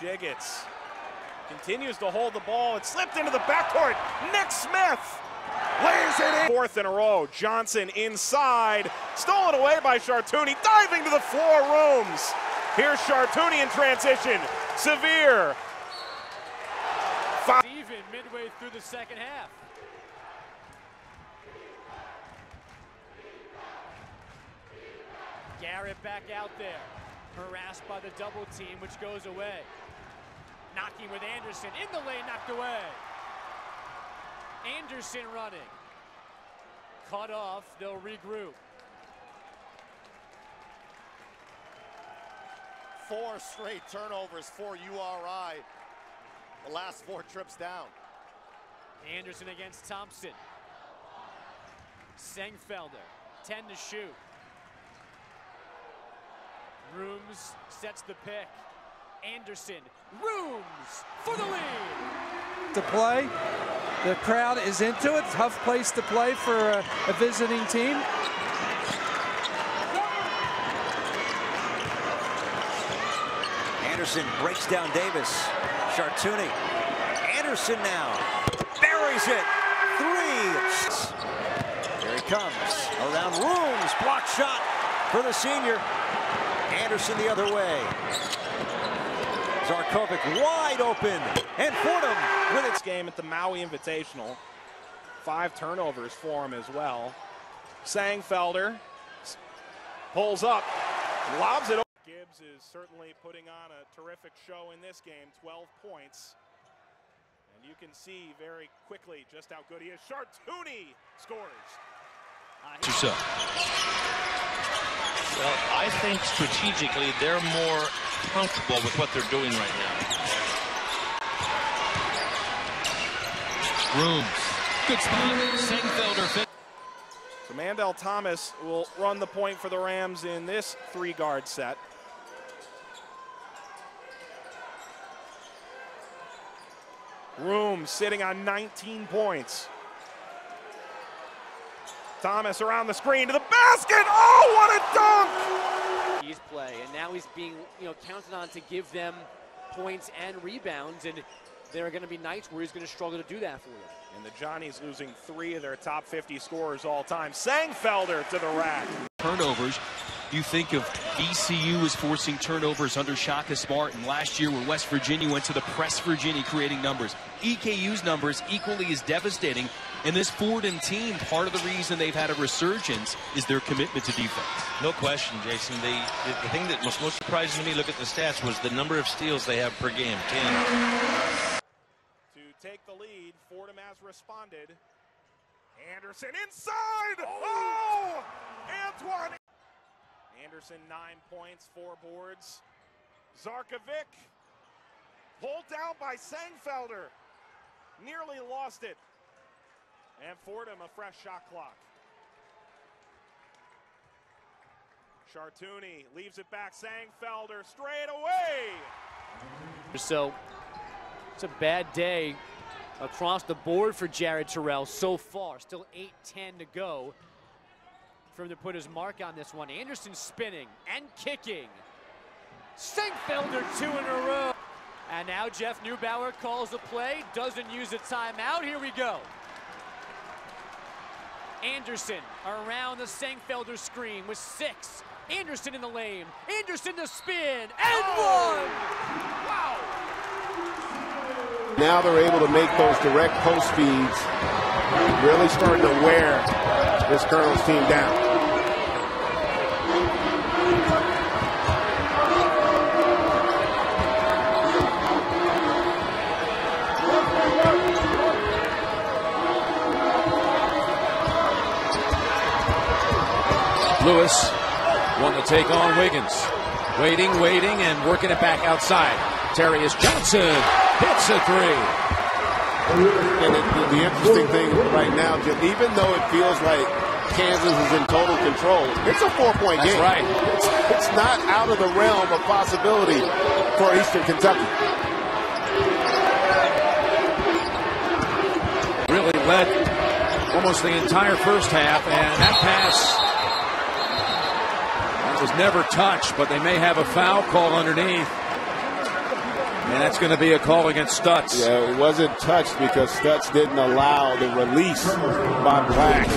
Jiggets continues to hold the ball. It slipped into the backcourt. Nick Smith lays it in. Fourth in a row. Johnson inside. Stolen away by Chartouni. Diving to the floor. Rooms. Here's Chartouni in transition. Severe. Even midway through the second half. Garrett back out there. Harassed by the double team, which goes away. Knocking with Anderson. In the lane, knocked away. Anderson running. Cut off, they'll regroup. 4 straight turnovers for URI. The last 4 trips down. Anderson against Thompson. Sengfelder, 10 to shoot. Rooms sets the pick. Anderson, Rooms for the lead. To play, the crowd is into it. Tough place to play for a visiting team. Anderson breaks down Davis. Chartouni. Anderson now buries it. 3. Here he comes around Rooms. Block shot for the senior. Anderson the other way. Zarkovic wide open, and Fordham with its game at the Maui Invitational. 5 turnovers for him as well. Sengfelder pulls up, lobs it. Gibbs is certainly putting on a terrific show in this game. 12 points. And you can see very quickly just how good he is. Chartouni scores. Well, I think strategically they're more comfortable with what they're doing right now. Rooms. Good spot. Sengfelder. So Mandel Thomas will run the point for the Rams in this 3-guard set. Rooms sitting on 19 points. Thomas around the screen to the basket. Oh, what a dunk! He's play, and now he's being, counted on to give them points and rebounds, and there are going to be nights where he's going to struggle to do that for them. And the Johnnies losing 3 of their top 50 scorers all time. Sengfelder to the rack. Turnovers. You think of ECU as forcing turnovers under Shaka Smart, and last year where West Virginia went to the press Virginia creating numbers. EKU's numbers equally as devastating, and this Fordham team, part of the reason they've had a resurgence is their commitment to defense. No question, Jason. The thing that was most surprising to me, look at the stats, was the number of steals they have per game. 10. To take the lead, Fordham has responded. Anderson inside! Oh! Antoine! Anderson 9 points, 4 boards. Zarkovic pulled down by Sengfelder. Nearly lost it. And Fordham a fresh shot clock. Chartouni leaves it back. Sengfelder straight away. So it's a bad day across the board for Jared Terrell so far. Still 8-10 to go for him to put his mark on this one. Anderson spinning and kicking. Sengfelder 2 in a row. And now Jeff Neubauer calls the play, doesn't use a timeout. Here we go. Anderson around the Sengfelder screen with 6. Anderson in the lane. Anderson to spin and 1. Wow. Now they're able to make those direct post feeds, really starting to wear this Colonel's team down. Lewis, one to take on Wiggins. Waiting, and working it back outside. Terrius Johnson hits a 3. And the interesting thing right now, Jim, even though it feels like Kansas is in total control, it's a 4-point game. That's right. It's not out of the realm of possibility for Eastern Kentucky. Really led almost the entire first half, and that pass was never touched, but they may have a foul call underneath. And that's going to be a call against Stutz. Yeah, it wasn't touched because Stutz didn't allow the release by Black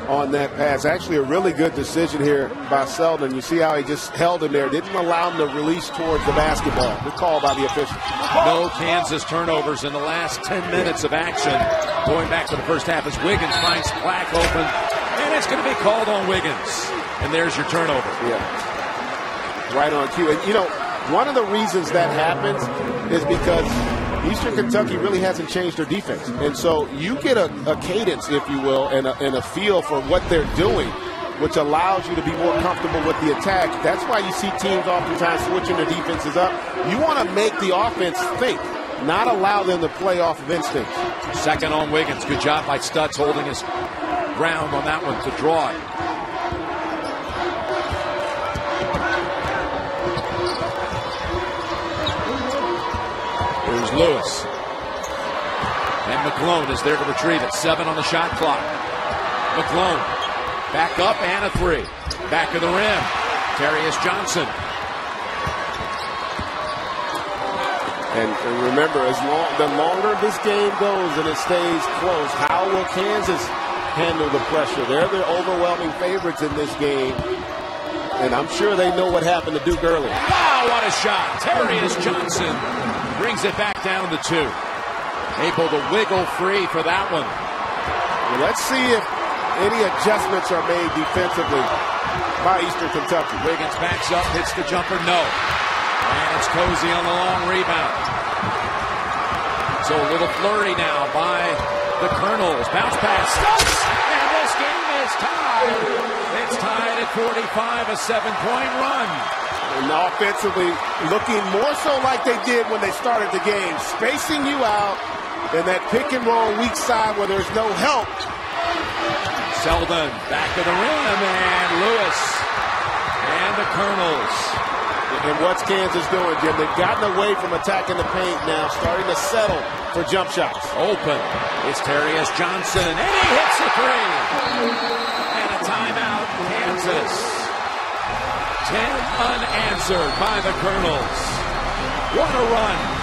on that pass. Actually, a really good decision here by Selden. You see how he just held him there, didn't allow him to release towards the basketball. Good call by the official. No Kansas turnovers in the last 10 minutes of action. Going back to the first half as Wiggins finds Black open. And it's going to be called on Wiggins. And there's your turnover. Yeah. Right on cue. And, you know, one of the reasons that happens is because Eastern Kentucky really hasn't changed their defense. And so you get a cadence, if you will, and a feel for what they're doing, which allows you to be more comfortable with the attack. That's why you see teams oftentimes switching their defenses up. You want to make the offense think, not allow them to play off of instinct. Second on Wiggins. Good job by Stutz holding his ground on that one to draw it. Here's Lewis. And McClone is there to retrieve it. 7 on the shot clock. McClone back up and a 3. Back of the rim. Terrius Johnson. And remember, the longer this game goes and it stays close, how will Kansas handle the pressure? They're the overwhelming favorites in this game. And I'm sure they know what happened to Duke earlier. Wow, what a shot. Terrius Johnson brings it back down to 2. Able to wiggle free for that one. Well, let's see if any adjustments are made defensively by Eastern Kentucky. Wiggins backs up, hits the jumper, no. And it's Cozy on the long rebound. So a little flurry now by the Colonels. Bounce pass, Stutz, and this game is tied. It's tied at 45, a 7-point run. And offensively, looking more so like they did when they started the game, spacing you out in that pick and roll weak side where there's no help. Selden back of the rim, and Lewis and the Colonels. And what's Kansas doing, Jim? They've gotten away from attacking the paint now, starting to settle for jump shots. Open. It's Terrius Johnson, and he hits a 3. And a timeout, Kansas. 10 unanswered by the Colonels. What a run.